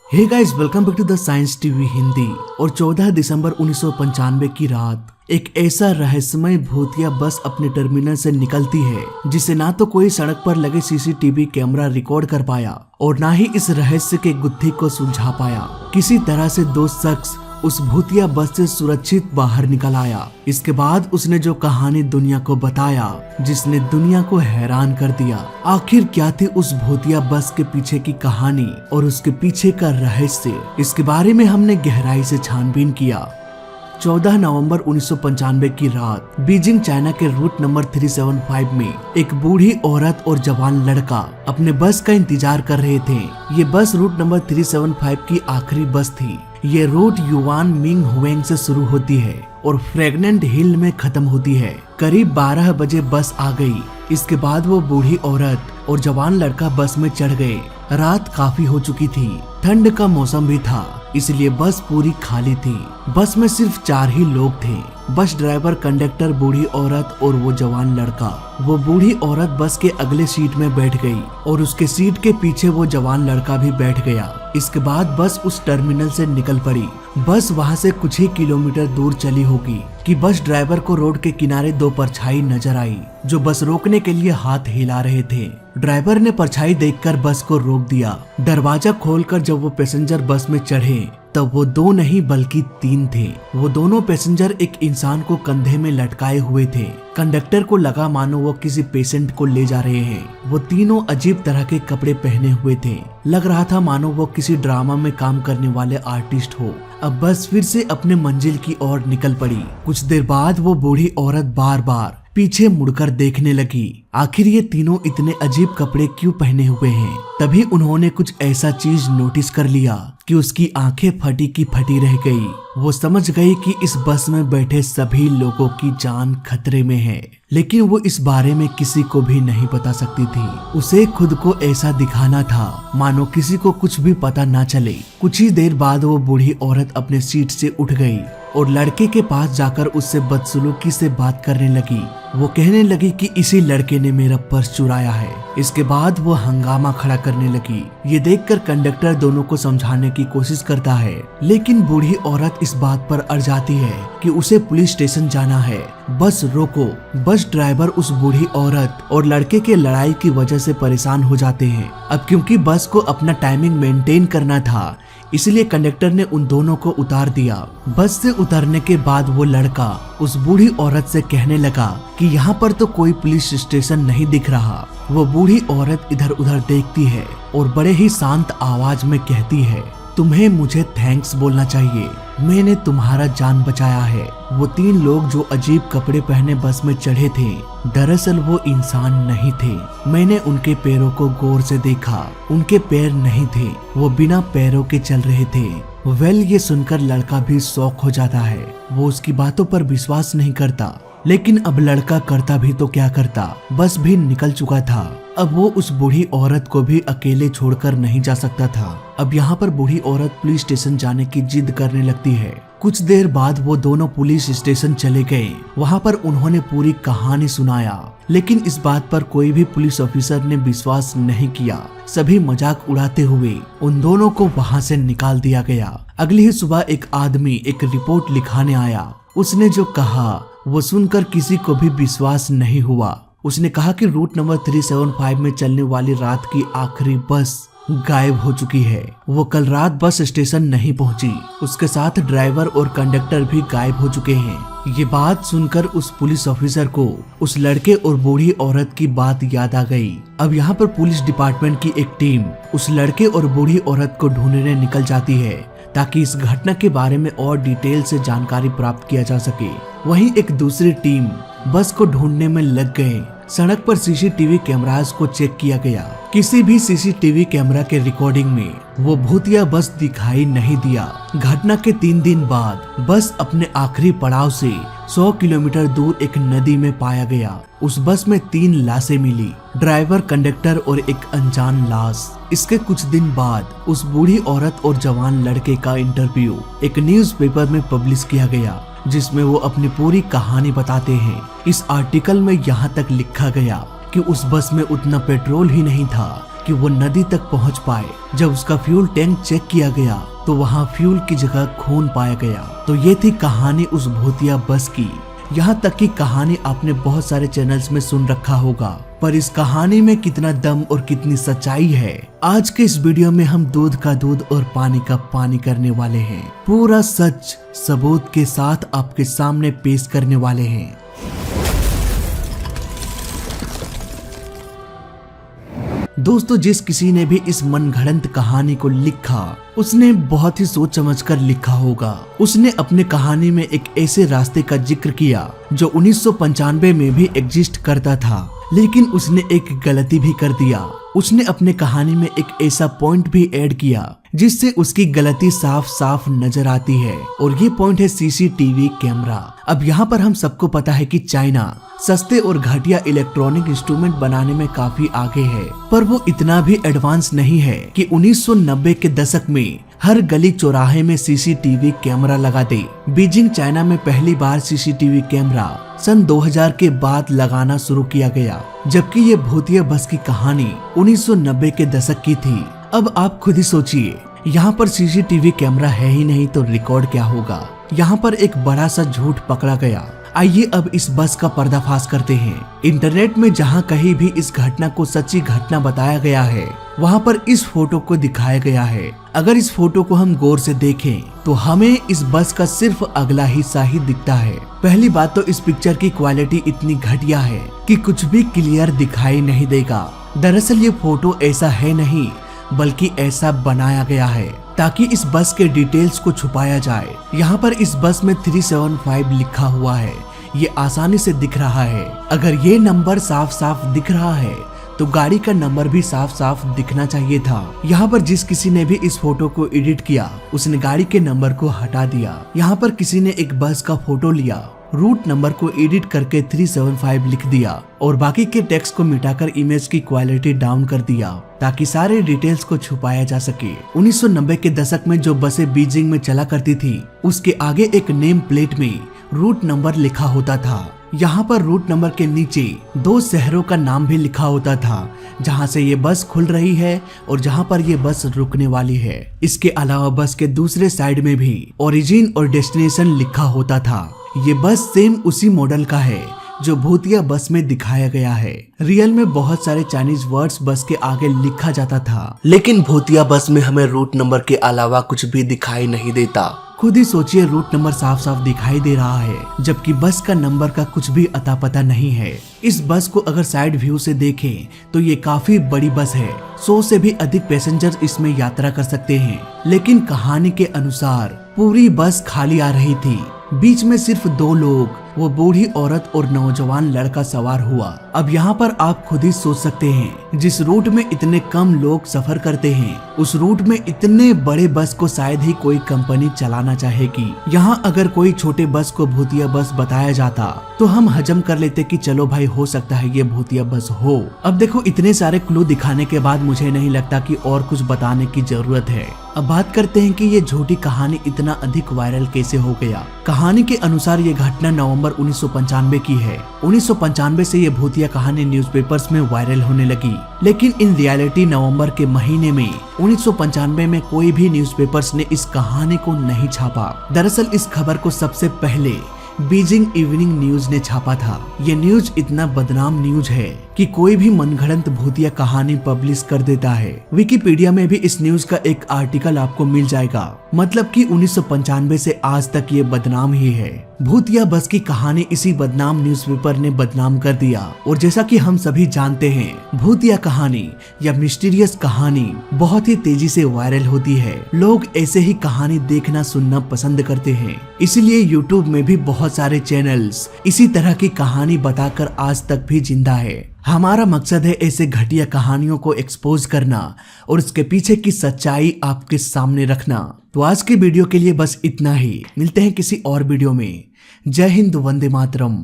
Hey guys, welcome back to the science TV Hindi. और 14 दिसंबर 1995 की रात एक ऐसा रहस्यमय भूतिया बस अपने टर्मिनल से निकलती है जिसे ना तो कोई सड़क पर लगे सीसीटीवी कैमरा रिकॉर्ड कर पाया और ना ही इस रहस्य के गुत्थी को सुलझा पाया। किसी तरह से दो शख्स उस भूतिया बस से सुरक्षित बाहर निकल आया। इसके बाद उसने जो कहानी दुनिया को बताया जिसने दुनिया को हैरान कर दिया। आखिर क्या थी उस भूतिया बस के पीछे की कहानी और उसके पीछे का रहस्य, इसके बारे में हमने गहराई से छानबीन किया। 14 नवंबर 1995 की रात बीजिंग चाइना के रूट नंबर 375 में एक बूढ़ी औरत और जवान लड़का अपने बस का इंतजार कर रहे थे। ये बस रूट नंबर 375 की आखिरी बस थी। ये रूट युवान मिंग हुएंग से शुरू होती है और फ्रेगनेंट हिल में खत्म होती है। करीब 12 बजे बस आ गई। इसके बाद वो बूढ़ी औरत और जवान लड़का बस में चढ़ गए। रात काफी हो चुकी थी, ठंड का मौसम भी था, इसलिए बस पूरी खाली थी। बस में सिर्फ 4 ही लोग थे, बस ड्राइवर, कंडक्टर, बूढ़ी औरत और वो जवान लड़का। वो बूढ़ी औरत बस के अगले सीट में बैठ गई और उसके सीट के पीछे वो जवान लड़का भी बैठ गया। इसके बाद बस उस टर्मिनल से निकल पड़ी। बस वहाँ से कुछ ही किलोमीटर दूर चली होगी कि बस ड्राइवर को रोड के किनारे 2 परछाई नजर आई जो बस रोकने के लिए हाथ हिला रहे थे। ड्राइवर ने परछाई देखकर बस को रोक दिया। दरवाजा खोलकर जब वो पैसेंजर बस में चढ़े तब वो 2 नहीं बल्कि 3 थे। वो दोनों पैसेंजर एक इंसान को कंधे में लटकाए हुए थे। कंडक्टर को लगा मानो वो किसी पेशेंट को ले जा रहे हैं। वो तीनों अजीब तरह के कपड़े पहने हुए थे। लग रहा था मानो वो किसी ड्रामा में काम करने वाले आर्टिस्ट हो। अब बस फिर से अपने मंजिल की ओर निकल पड़ी। कुछ देर बाद वो बूढ़ी औरत बार बार पीछे मुड़कर देखने लगी। आखिर ये तीनों इतने अजीब कपड़े क्यों पहने हुए हैं? तभी उन्होंने कुछ ऐसा चीज नोटिस कर लिया कि उसकी आंखें फटी की फटी रह गई। वो समझ गई कि इस बस में बैठे सभी लोगों की जान खतरे में है, लेकिन वो इस बारे में किसी को भी नहीं बता सकती थी। उसे खुद को ऐसा दिखाना था मानो किसी को कुछ भी पता ना चले। कुछ ही देर बाद वो बूढ़ी औरत अपने सीट से उठ गई और लड़के के पास जाकर उससे बदसलूकी से बात करने लगी। वो कहने लगी कि इसी लड़के ने मेरा पर्स चुराया है। इसके बाद वो हंगामा खड़ा करने लगी। ये देखकर कंडक्टर दोनों को समझाने की कोशिश करता है, लेकिन बूढ़ी औरत इस बात पर अड़ जाती है कि उसे पुलिस स्टेशन जाना है। बस रोको। बस ड्राइवर उस बूढ़ी औरत और लड़के के लड़ाई की वजह से परेशान हो जाते हैं। अब क्योंकि बस को अपना टाइमिंग मेंटेन करना था, इसलिए कंडक्टर ने उन दोनों को उतार दिया। बस से उतरने के बाद वो लड़का उस बूढ़ी औरत से कहने लगा कि यहाँ पर तो कोई पुलिस स्टेशन नहीं दिख रहा। वो बूढ़ी औरत इधर उधर देखती है और बड़े ही शांत आवाज में कहती है, तुम्हें मुझे थैंक्स बोलना चाहिए, मैंने तुम्हारा जान बचाया है। वो 3 लोग जो अजीब कपड़े पहने बस में चढ़े थे, दरअसल वो इंसान नहीं थे। मैंने उनके पैरों को गौर से देखा, उनके पैर नहीं थे, वो बिना पैरों के चल रहे थे। ये सुनकर लड़का भी शॉक हो जाता है। वो उसकी बातों पर विश्वास नहीं करता, लेकिन अब लड़का करता भी तो क्या करता, बस भी निकल चुका था। अब वो उस बूढ़ी औरत को भी अकेले छोड़कर नहीं जा सकता था। अब यहाँ पर बूढ़ी औरत पुलिस स्टेशन जाने की जिद करने लगती है। कुछ देर बाद वो दोनों पुलिस स्टेशन चले गए। वहाँ पर उन्होंने पूरी कहानी सुनाया, लेकिन इस बात पर कोई भी पुलिस ऑफिसर ने विश्वास नहीं किया। सभी मजाक उड़ाते हुए उन दोनों को वहाँ से निकाल दिया गया। अगली ही सुबह एक आदमी एक रिपोर्ट लिखाने आया। उसने जो कहा वो सुनकर किसी को भी विश्वास नहीं हुआ। उसने कहा कि रूट नंबर 375 में चलने वाली रात की आखिरी बस गायब हो चुकी है। वो कल रात बस स्टेशन नहीं पहुंची। उसके साथ ड्राइवर और कंडक्टर भी गायब हो चुके हैं। ये बात सुनकर उस पुलिस ऑफिसर को उस लड़के और बूढ़ी औरत की बात याद आ गई। अब यहाँ पर पुलिस डिपार्टमेंट की एक टीम उस लड़के और बूढ़ी औरत को ढूंढने निकल जाती है ताकि इस घटना के बारे में और डिटेल से जानकारी प्राप्त किया जा सके। वहीं एक दूसरी टीम बस को ढूंढने में लग गए। सड़क पर सीसीटीवी कैमरास को चेक किया गया। किसी भी सीसीटीवी कैमरा के रिकॉर्डिंग में वो भूतिया बस दिखाई नहीं दिया। घटना के 3 दिन बाद बस अपने आखिरी पड़ाव से 100 किलोमीटर दूर एक नदी में पाया गया। उस बस में 3 लाशें मिली, ड्राइवर, कंडक्टर और एक अनजान लाश। इसके कुछ दिन बाद उस बूढ़ी औरत और जवान लड़के का इंटरव्यू एक न्यूज़पेपर में पब्लिश किया गया, जिसमें वो अपनी पूरी कहानी बताते हैं। इस आर्टिकल में यहाँ तक लिखा गया कि उस बस में उतना पेट्रोल ही नहीं था कि वो नदी तक पहुंच पाए। जब उसका फ्यूल टैंक चेक किया गया तो वहाँ फ्यूल की जगह खून पाया गया। तो ये थी कहानी उस भूतिया बस की। यहाँ तक की कहानी आपने बहुत सारे चैनल्स में सुन रखा होगा, पर इस कहानी में कितना दम और कितनी सच्चाई है, आज के इस वीडियो में हम दूध का दूध और पानी का पानी करने वाले हैं। पूरा सच सबूत के साथ आपके सामने पेश करने वाले हैं। दोस्तों, जिस किसी ने भी इस मनगढ़ंत कहानी को लिखा उसने बहुत ही सोच समझ कर लिखा होगा। उसने अपने कहानी में एक ऐसे रास्ते का जिक्र किया जो 1995 में भी एग्जिस्ट करता था, लेकिन उसने एक गलती भी कर दिया। उसने अपने कहानी में एक ऐसा पॉइंट भी ऐड किया जिससे उसकी गलती साफ साफ नजर आती है, और ये पॉइंट है सीसीटीवी कैमरा। अब यहाँ पर हम सबको पता है कि चाइना सस्ते और घटिया इलेक्ट्रॉनिक इंस्ट्रूमेंट बनाने में काफी आगे है, पर वो इतना भी एडवांस नहीं है कि 1990 के दशक में हर गली चौराहे में सीसीटीवी कैमरा लगा दे। बीजिंग चाइना में पहली बार सीसीटीवी कैमरा सन 2000 के बाद लगाना शुरू किया गया, जबकि ये भूतिया बस की कहानी 1990 के दशक की थी। अब आप खुद ही सोचिए, यहाँ पर सीसीटीवी कैमरा है ही नहीं तो रिकॉर्ड क्या होगा। यहाँ पर एक बड़ा सा झूठ पकड़ा गया। आइए अब इस बस का पर्दाफाश करते हैं। इंटरनेट में जहाँ कहीं भी इस घटना को सच्ची घटना बताया गया है, वहाँ पर इस फोटो को दिखाया गया है। अगर इस फोटो को हम गौर से देखें तो हमें इस बस का सिर्फ अगला हिस्सा ही दिखता है। पहली बात तो इस पिक्चर की क्वालिटी इतनी घटिया है कि कुछ भी क्लियर दिखाई नहीं देगा। दरअसल ये फोटो ऐसा है नहीं, बल्कि ऐसा बनाया गया है ताकि इस बस के डिटेल्स को छुपाया जाए। यहाँ पर इस बस में 375 लिखा हुआ है, ये आसानी से दिख रहा है। अगर ये नंबर साफ साफ दिख रहा है तो गाड़ी का नंबर भी साफ साफ दिखना चाहिए था। यहाँ पर जिस किसी ने भी इस फोटो को एडिट किया उसने गाड़ी के नंबर को हटा दिया। यहाँ पर किसी ने एक बस का फोटो लिया, रूट नंबर को एडिट करके 375 लिख दिया और बाकी के टेक्स्ट को मिटाकर इमेज की क्वालिटी डाउन कर दिया ताकि सारे डिटेल्स को छुपाया जा सके। 1990 के दशक में जो बसें बीजिंग में चला करती थी उसके आगे एक नेम प्लेट में रूट नंबर लिखा होता था। यहाँ पर रूट नंबर के नीचे 2 शहरों का नाम भी लिखा होता था जहाँ से ये बस खुल रही है और जहाँ पर ये बस रुकने वाली है। इसके अलावा बस के दूसरे साइड में भी ओरिजिन और डेस्टिनेशन लिखा होता था। ये बस सेम उसी मॉडल का है जो भूतिया बस में दिखाया गया है। रियल में बहुत सारे चाइनीज वर्ड्स बस के आगे लिखा जाता था, लेकिन भूतिया बस में हमें रूट नंबर के अलावा कुछ भी दिखाई नहीं देता। खुद ही सोचिए, रूट नंबर साफ साफ दिखाई दे रहा है जबकि बस का नंबर का कुछ भी अता पता नहीं है। इस बस को अगर साइड व्यू से देखें तो ये काफी बड़ी बस है, 100 से भी अधिक पैसेंजर इसमें यात्रा कर सकते हैं। लेकिन कहानी के अनुसार पूरी बस खाली आ रही थी। बीच में सिर्फ 2 लोग, वो बूढ़ी औरत और नौजवान लड़का सवार हुआ। अब यहाँ पर आप खुद ही सोच सकते हैं, जिस रूट में इतने कम लोग सफर करते हैं उस रूट में इतने बड़े बस को शायद ही कोई कंपनी चलाना चाहेगी। यहाँ अगर कोई छोटे बस को भूतिया बस बताया जाता तो हम हजम कर लेते कि चलो भाई हो सकता है ये भूतिया बस हो। अब देखो, इतने सारे क्लू दिखाने के बाद मुझे नहीं लगता कि और कुछ बताने की जरूरत है। अब बात करते हैं कि ये झूठी कहानी इतना अधिक वायरल कैसे हो गया। कहानी के अनुसार ये घटना नवंबर 1995 की है। 1995 से ये भूतिया कहानी न्यूज़पेपर्स में वायरल होने लगी, लेकिन इन रियलिटी नवंबर के महीने में 1995 में कोई भी न्यूज़पेपर्स ने इस कहानी को नहीं छापा। दरअसल इस खबर को सबसे पहले बीजिंग इवनिंग न्यूज ने छापा था। ये न्यूज इतना बदनाम न्यूज है कि कोई भी मनगढ़ंत भूतिया कहानी पब्लिश कर देता है। विकिपीडिया में भी इस न्यूज का एक आर्टिकल आपको मिल जाएगा। मतलब कि 1995 से आज तक ये बदनाम ही है। भूतिया बस की कहानी इसी बदनाम न्यूज़पेपर ने बदनाम कर दिया। और जैसा कि हम सभी जानते हैं, भूतिया कहानी या मिस्टीरियस कहानी बहुत ही तेजी से वायरल होती है। लोग ऐसे ही कहानी देखना सुनना पसंद करते हैं, इसीलिए यूट्यूब में भी बहुत सारे चैनल्स इसी तरह की कहानी बताकर आज तक भी जिंदा है। हमारा मकसद है ऐसे घटिया कहानियों को एक्सपोज करना और उसके पीछे की सच्चाई आपके सामने रखना। तो आज की वीडियो के लिए बस इतना ही। मिलते हैं किसी और वीडियो में। जय हिंद, वंदे मातरम।